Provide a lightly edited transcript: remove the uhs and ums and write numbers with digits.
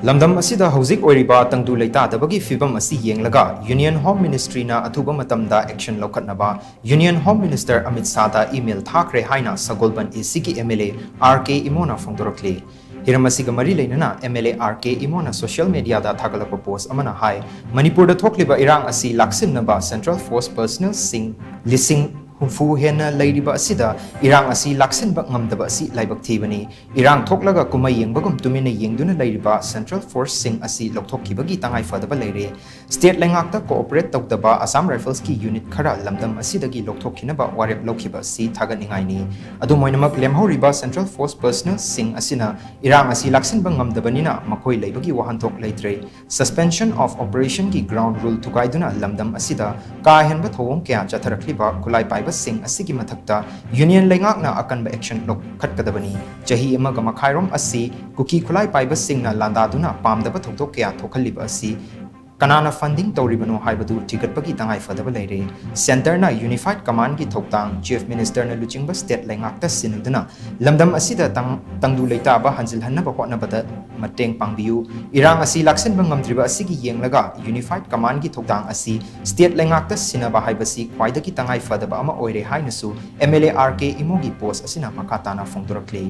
Lamdam asida hauzik oiriba Tangdu Leitadabagi Phibamsi Yenglaga Union Home Ministry na Athuba matamda action Loukhatnaba Union Home Minister Amit Sada email Thakhre haina Sagolban Isiki MLA RK Imona Fongdorakli Hiramasiga Mari Lainana MLA RK Imona social media da Thagalapa post amana hai Manipur da Thokliba Irang asi Laksimnaba Central Force personnel sing lising Humfu hena Ladiba Asida, Irang asi Laksin bak ngamdaba asi laibak tibani, Irang Thoklaga kumay yengbagum tumina yengduna Ladiba Central Force sing asi Loukhtokibagi tangay fadaba Laire, State Langakta cooperate tokdaba Assam Rifles ki unit khara lamdam asidagi Loukhtokhinaba warep Loukhiba si Thaganingayni, Adumoynamak lemhoriba Central Force personnel sing asina, Irang asi Laksin bak ngamdabanina Makoy laibagi wahantok Laitre, Suspension of operation ki ground rule tukayduna lamdam asida, Kahenba thawong kaya jatharakliba kulay pai sing asigi mathakta union lengakna akanba action Loukhatkadabani chahi amaga makhairom asi kuki khulai paiba singna landaduna pamdaba thokthok kya thokhalliba asi kanana funding tawribano haibadu tikatpagi tangai fadaba leire center na unified command ki thoktang chief minister na luchingba state lengakta sinuduna lamdam asida tangdu leitaba hanjil hannaba hotnabada mateng pangbiu irang asi laksen bangamdriba asigi yenglaga unified command ki thoktang asi state lengakta sinaba haibasi khwaidagi tangai fadaba ama oire hainasu MLA RK imogi post asina makatana fongdorakle